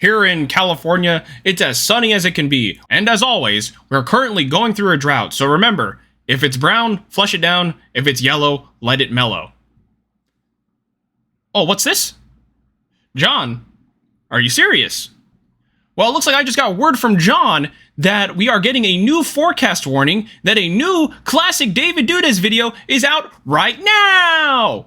Here in California, it's as sunny as it can be. And as always, we're currently going through a drought, so remember, if it's brown, flush it down. If it's yellow, let it mellow. Oh, what's this? John, are you serious? Well, it looks like I just got word from John that we are getting a new forecast warning that a new classic David Dudas video is out right now!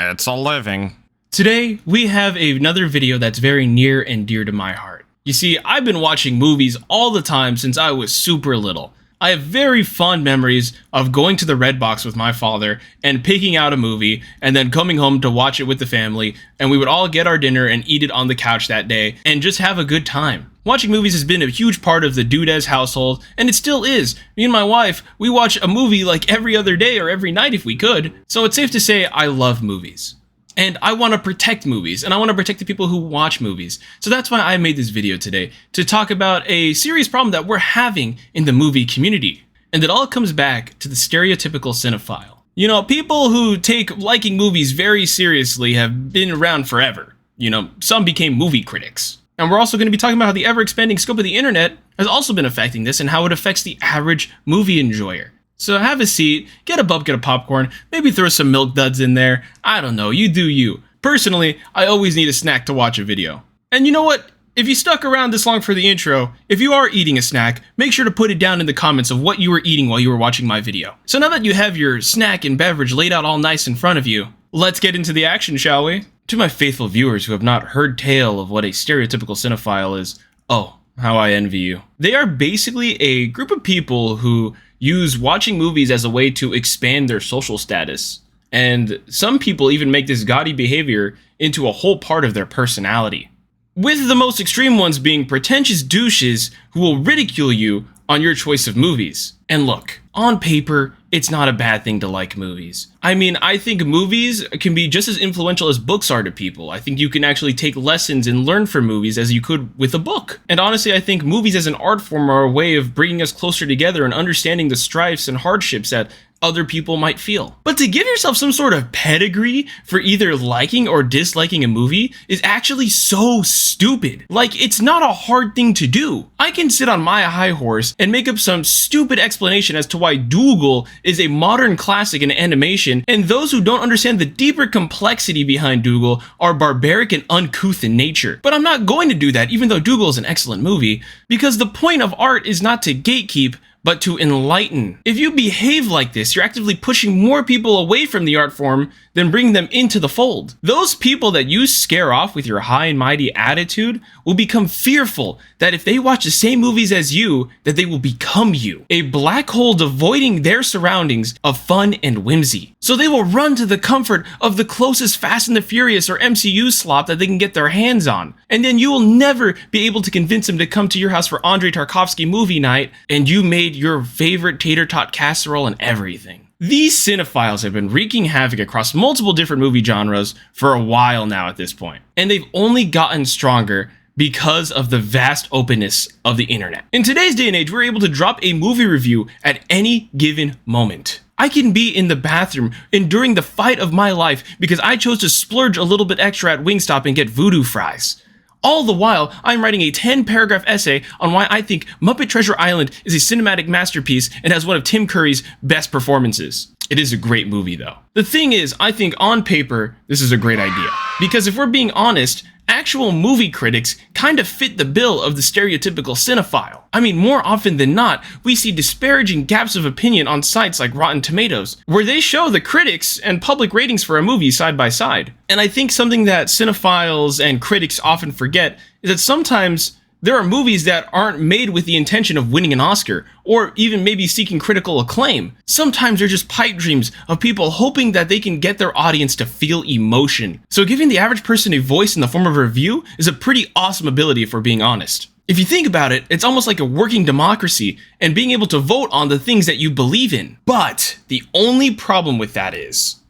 It's a living. Today, we have another video that's very near and dear to my heart. You see, I've been watching movies all the time since I was super little. I have very fond memories of going to the Redbox with my father and picking out a movie and then coming home to watch it with the family, and we would all get our dinner and eat it on the couch that day and just have a good time. Watching movies has been a huge part of the Dudas household, and it still is. Me and my wife, we watch a movie like every other day or every night if we could, so it's safe to say I love movies. And I want to protect movies, and I want to protect the people who watch movies. So that's why I made this video today, to talk about a serious problem that we're having in the movie community. And it all comes back to the stereotypical cinephile. You know, people who take liking movies very seriously have been around forever. You know, some became movie critics. And we're also going to be talking about how the ever-expanding scope of the internet has also been affecting this and how it affects the average movie enjoyer. So have a seat, get a bub, get a popcorn, maybe throw some milk duds in there. I don't know, you do you. Personally, I always need a snack to watch a video. And you know what? If you stuck around this long for the intro, if you are eating a snack, make sure to put it down in the comments of what you were eating while you were watching my video. So now that you have your snack and beverage laid out all nice in front of you, let's get into the action, shall we? To my faithful viewers who have not heard tale of what a stereotypical cinephile is, oh, how I envy you. They are basically a group of people who use watching movies as a way to expand their social status. And some people even make this gaudy behavior into a whole part of their personality. With the most extreme ones being pretentious douches who will ridicule you on your choice of movies. And look, on paper, it's not a bad thing to like movies. I mean, I think movies can be just as influential as books are to people. I think you can actually take lessons and learn from movies as you could with a book. And honestly, I think movies as an art form are a way of bringing us closer together and understanding the strifes and hardships that other people might feel. But to give yourself some sort of pedigree for either liking or disliking a movie is actually so stupid. Like, it's not a hard thing to do. I can sit on my high horse and make up some stupid explanation as to why Dougal is a modern classic in animation, and those who don't understand the deeper complexity behind Dougal are barbaric and uncouth in nature. But I'm not going to do that, even though Dougal is an excellent movie, because the point of art is not to gatekeep, but to enlighten. If you behave like this, you're actively pushing more people away from the art form than bringing them into the fold. Those people that you scare off with your high and mighty attitude will become fearful that if they watch the same movies as you, that they will become you. A black hole devoiding their surroundings of fun and whimsy. So they will run to the comfort of the closest Fast and the Furious or MCU slop that they can get their hands on. And then you will never be able to convince them to come to your house for Andrei Tarkovsky movie night, and you made your favorite tater tot casserole and everything. These cinephiles have been wreaking havoc across multiple different movie genres for a while now at this point, and they've only gotten stronger because of the vast openness of the internet. In today's day and age, we're able to drop a movie review at any given moment. I can be in the bathroom enduring the fight of my life because I chose to splurge a little bit extra at Wingstop and get voodoo fries. All the while, I'm writing a 10-paragraph essay on why I think Muppet Treasure Island is a cinematic masterpiece and has one of Tim Curry's best performances. It is a great movie, though. The thing is, I think on paper, this is a great idea. Because if we're being honest, actual movie critics kind of fit the bill of the stereotypical cinephile. I mean, more often than not, we see disparaging gaps of opinion on sites like Rotten Tomatoes, where they show the critics and public ratings for a movie side by side. And I think something that cinephiles and critics often forget is that sometimes there are movies that aren't made with the intention of winning an Oscar, or even maybe seeking critical acclaim. Sometimes they're just pipe dreams of people hoping that they can get their audience to feel emotion. So giving the average person a voice in the form of a review is a pretty awesome ability if we're being honest. If you think about it, it's almost like a working democracy and being able to vote on the things that you believe in. But the only problem with that is,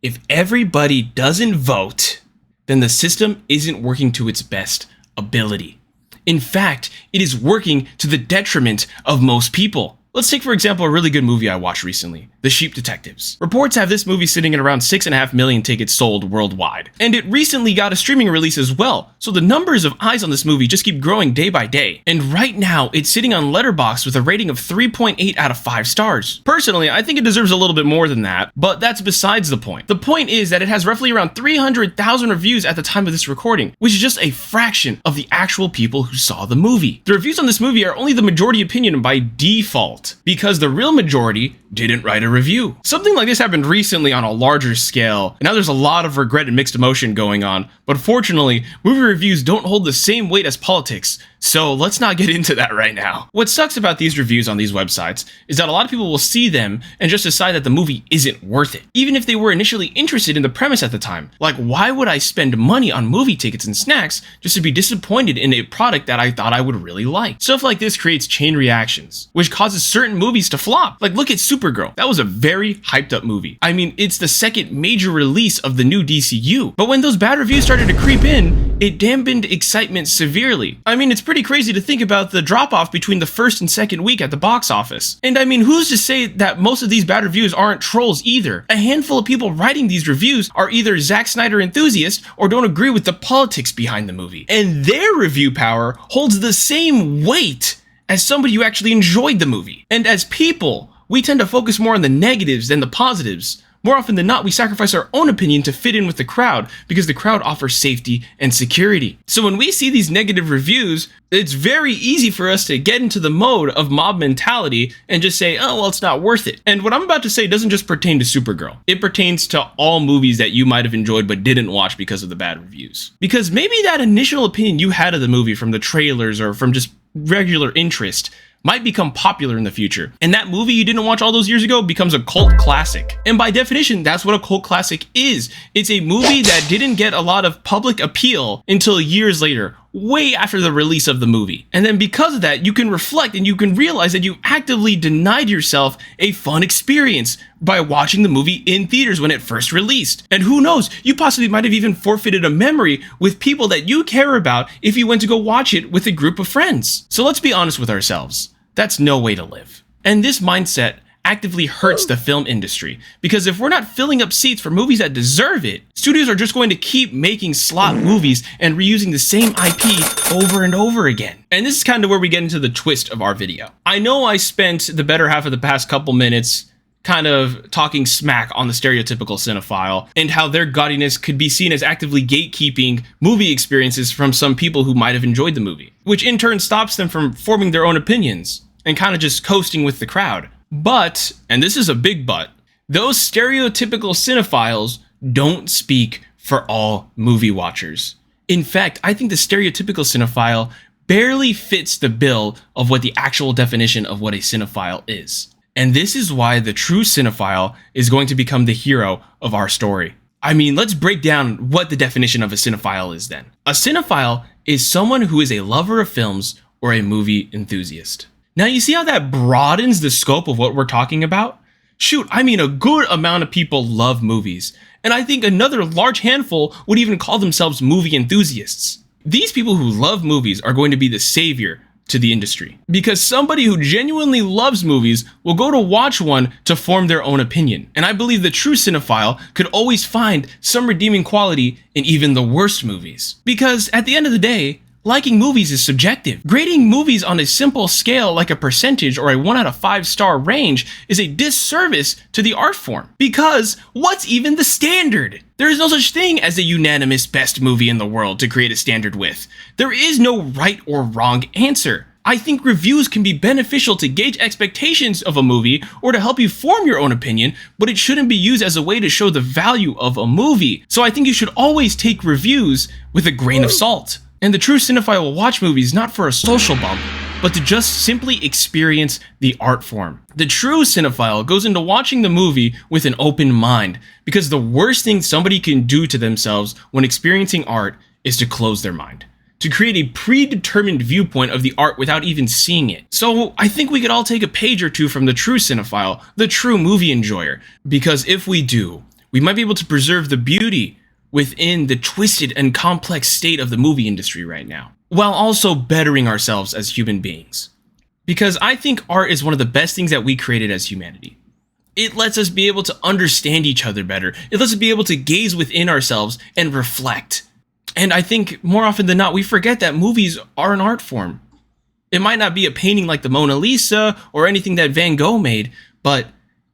if everybody doesn't vote, then the system isn't working to its best ability. In fact, it is working to the detriment of most people. Let's take for example a really good movie I watched recently, The Sheep Detectives. Reports have this movie sitting at around 6.5 million tickets sold worldwide, and it recently got a streaming release as well, so the numbers of eyes on this movie just keep growing day by day, and right now it's sitting on Letterboxd with a rating of 3.8 out of 5 stars. Personally, I think it deserves a little bit more than that, but that's besides the point. The point is that it has roughly around 300,000 reviews at the time of this recording, which is just a fraction of the actual people who saw the movie. The reviews on this movie are only the majority opinion by default, because the real majority didn't write a review. Something like this happened recently on a larger scale, and now there's a lot of regret and mixed emotion going on, but fortunately, movie reviews don't hold the same weight as politics, so let's not get into that right now. What sucks about these reviews on these websites is that a lot of people will see them and just decide that the movie isn't worth it, even if they were initially interested in the premise at the time. Like, why would I spend money on movie tickets and snacks just to be disappointed in a product that I thought I would really like? Stuff like this creates chain reactions, which causes certain movies to flop. Like, look at Supergirl. That was a very hyped up movie. I mean, it's the second major release of the new DCU, but when those bad reviews started to creep in, it dampened excitement severely. I mean, it's pretty crazy to think about the drop off between the first and second week at the box office. And I mean, who's to say that most of these bad reviews aren't trolls either? A handful of people writing these reviews are either Zack Snyder enthusiasts or don't agree with the politics behind the movie. And their review power holds the same weight as somebody who actually enjoyed the movie. And as people, we tend to focus more on the negatives than the positives. More often than not, we sacrifice our own opinion to fit in with the crowd because the crowd offers safety and security. So when we see these negative reviews, it's very easy for us to get into the mode of mob mentality and just say, oh, well, it's not worth it. And what I'm about to say doesn't just pertain to Supergirl. It pertains to all movies that you might have enjoyed but didn't watch because of the bad reviews. Because maybe that initial opinion you had of the movie from the trailers or from just regular interest might become popular in the future. And that movie you didn't watch all those years ago becomes a cult classic. And by definition, that's what a cult classic is. It's a movie that didn't get a lot of public appeal until years later, way after the release of the movie. And then because of that, you can reflect and you can realize that you actively denied yourself a fun experience by watching the movie in theaters when it first released. And who knows, you possibly might have even forfeited a memory with people that you care about if you went to go watch it with a group of friends. So let's be honest with ourselves. That's no way to live. And this mindset actively hurts the film industry, because if we're not filling up seats for movies that deserve it, studios are just going to keep making slot movies and reusing the same IP over and over again. And this is kind of where we get into the twist of our video. I know I spent the better half of the past couple minutes kind of talking smack on the stereotypical cinephile and how their gaudiness could be seen as actively gatekeeping movie experiences from some people who might have enjoyed the movie, which in turn stops them from forming their own opinions and kind of just coasting with the crowd. But, and this is a big but, those stereotypical cinephiles don't speak for all movie watchers. In fact, I think the stereotypical cinephile barely fits the bill of what the actual definition of what a cinephile is. And this is why the true cinephile is going to become the hero of our story. I mean, let's break down what the definition of a cinephile is then. A cinephile is someone who is a lover of films or a movie enthusiast. Now, you see how that broadens the scope of what we're talking about? Shoot, I mean, a good amount of people love movies, and I think another large handful would even call themselves movie enthusiasts. These people who love movies are going to be the savior to the industry, because somebody who genuinely loves movies will go to watch one to form their own opinion. And I believe the true cinephile could always find some redeeming quality in even the worst movies. Because at the end of the day, liking movies is subjective. Grading movies on a simple scale like a percentage or a 1 out of 5 star range is a disservice to the art form. Because what's even the standard? There is no such thing as a unanimous best movie in the world to create a standard with. There is no right or wrong answer. I think reviews can be beneficial to gauge expectations of a movie or to help you form your own opinion, but it shouldn't be used as a way to show the value of a movie. So I think you should always take reviews with a grain of salt. And the true cinephile will watch movies not for a social bump, but to just simply experience the art form. The true cinephile goes into watching the movie with an open mind, because the worst thing somebody can do to themselves when experiencing art is to close their mind, to create a predetermined viewpoint of the art without even seeing it. So I think we could all take a page or two from the true cinephile, the true movie enjoyer, because if we do, we might be able to preserve the beauty within the twisted and complex state of the movie industry right now, while also bettering ourselves as human beings. because I think art is one of the best things that we created as humanity. It lets us be able to understand each other better. It lets us be able to gaze within ourselves and reflect. And I think more often than not, we forget that movies are an art form. It might not be a painting like the Mona Lisa or anything that Van Gogh made, but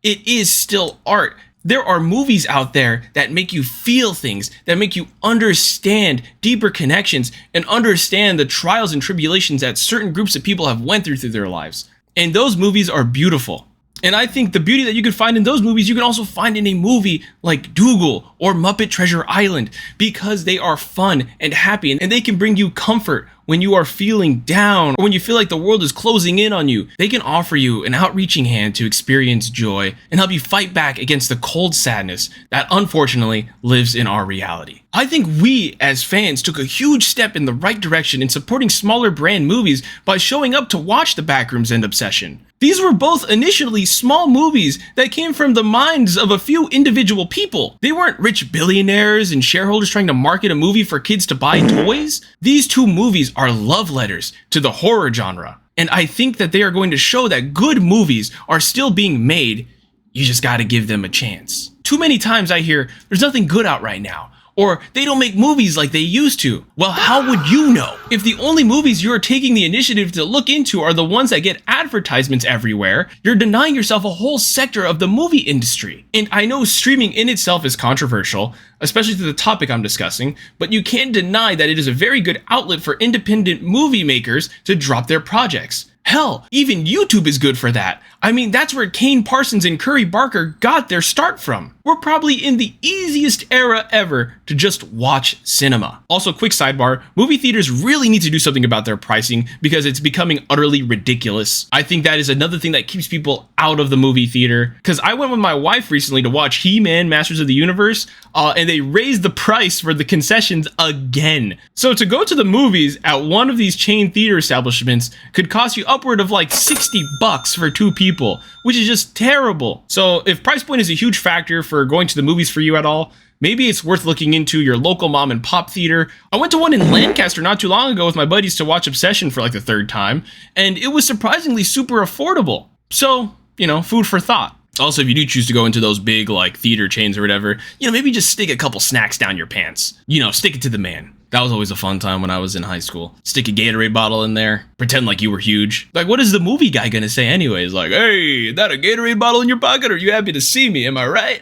it is still art. There are movies out there that make you feel things, that make you understand deeper connections and understand the trials and tribulations that certain groups of people have went through their lives. And those movies are beautiful. And I think the beauty that you can find in those movies, you can also find in a movie like Dougal or Muppet Treasure Island, because they are fun and happy and they can bring you comfort when you are feeling down or when you feel like the world is closing in on you. They can offer you an outreaching hand to experience joy and help you fight back against the cold sadness that unfortunately lives in our reality. I think we as fans took a huge step in the right direction in supporting smaller brand movies by showing up to watch The Backrooms and Obsession. These were both initially small movies that came from the minds of a few individual people. They weren't rich billionaires and shareholders trying to market a movie for kids to buy toys. These two movies are love letters to the horror genre. And I think that they are going to show that good movies are still being made. You just gotta give them a chance. Too many times I hear, there's nothing good out right now, or they don't make movies like they used to. Well, how would you know if the only movies you're taking the initiative to look into are the ones that get advertisements everywhere? You're denying yourself a whole sector of the movie industry. And I know streaming in itself is controversial, especially to the topic I'm discussing, but you can't deny that it is a very good outlet for independent movie makers to drop their projects. Hell, even YouTube is good for that. I mean, that's where Kane Parsons and Curry Barker got their start from. We're probably in the easiest era ever to just watch cinema. Also, quick sidebar, movie theaters really need to do something about their pricing because it's becoming utterly ridiculous. I think that is another thing that keeps people out of the movie theater, because I went with my wife recently to watch He-Man Masters of the Universe, and they raised the price for the concessions again. So to go to the movies at one of these chain theater establishments could cost you upward of like $60 for two people, which is just terrible. So if price point is a huge factor for going to the movies for you at all, maybe it's worth looking into your local mom and pop theater. I went to one in Lancaster not too long ago with my buddies to watch Obsession for like the third time, and it was surprisingly super affordable. So, you know, food for thought. Also, if you do choose to go into those big like theater chains or whatever, you know, maybe just stick a couple snacks down your pants. You know, stick it to the man. That was always a fun time when I was in high school. Stick a Gatorade bottle in there, pretend like you were huge. Like, what is the movie guy gonna say anyways? Like, hey, is that a Gatorade bottle in your pocket? Or are you happy to see me? Am I right?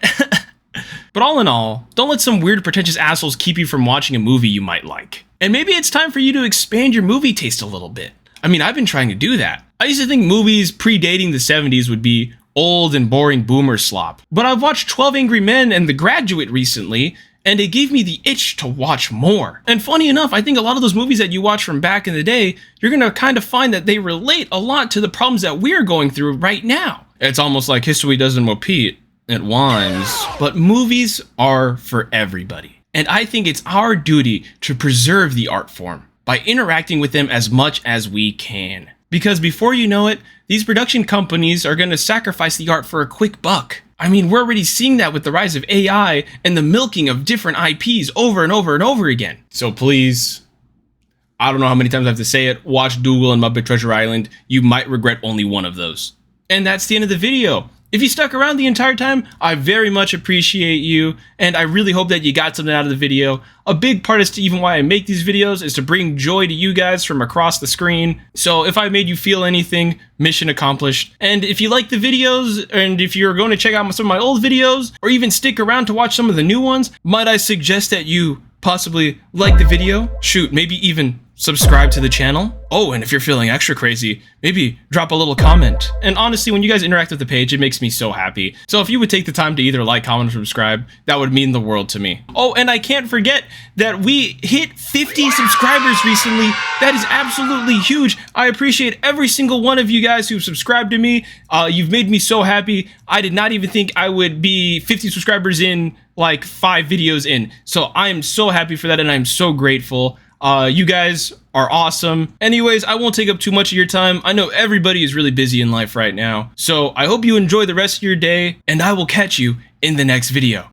But all in all, don't let some weird pretentious assholes keep you from watching a movie you might like. And maybe it's time for you to expand your movie taste a little bit. I mean, I've been trying to do that. I used to think movies predating the 70s would be old and boring boomer slop. But I've watched 12 Angry Men and The Graduate recently, and it gave me the itch to watch more. And funny enough, I think a lot of those movies that you watch from back in the day, you're gonna kind of find that they relate a lot to the problems that we're going through right now. It's almost like history doesn't repeat, it whines. But movies are for everybody. And I think it's our duty to preserve the art form by interacting with them as much as we can. Because before you know it, these production companies are gonna sacrifice the art for a quick buck. I mean, we're already seeing that with the rise of AI and the milking of different IPs over and over and over again. So please, I don't know how many times I have to say it, watch Dougal and Muppet Treasure Island. You might regret only one of those. And that's the end of the video. If you stuck around the entire time, I very much appreciate you, and I really hope that you got something out of the video. A big part as to even why I make these videos is to bring joy to you guys from across the screen. So if I made you feel anything, mission accomplished. And if you like the videos, and if you're going to check out some of my old videos, or even stick around to watch some of the new ones, might I suggest that you possibly like the video? Shoot, maybe even subscribe to the channel. Oh, and if you're feeling extra crazy, maybe drop a little comment. And honestly, when you guys interact with the page, it makes me so happy. So if you would take the time to either like, comment, or subscribe, that would mean the world to me. Oh, and I can't forget that we hit 50 subscribers recently. That is absolutely huge. I appreciate every single one of you guys who subscribed to me. You've made me so happy. I did not even think I would be 50 subscribers in like 5 videos in. So I am so happy for that, and I'm so grateful. You guys are awesome. Anyways, I won't take up too much of your time. I know everybody is really busy in life right now. So I hope you enjoy the rest of your day, and I will catch you in the next video.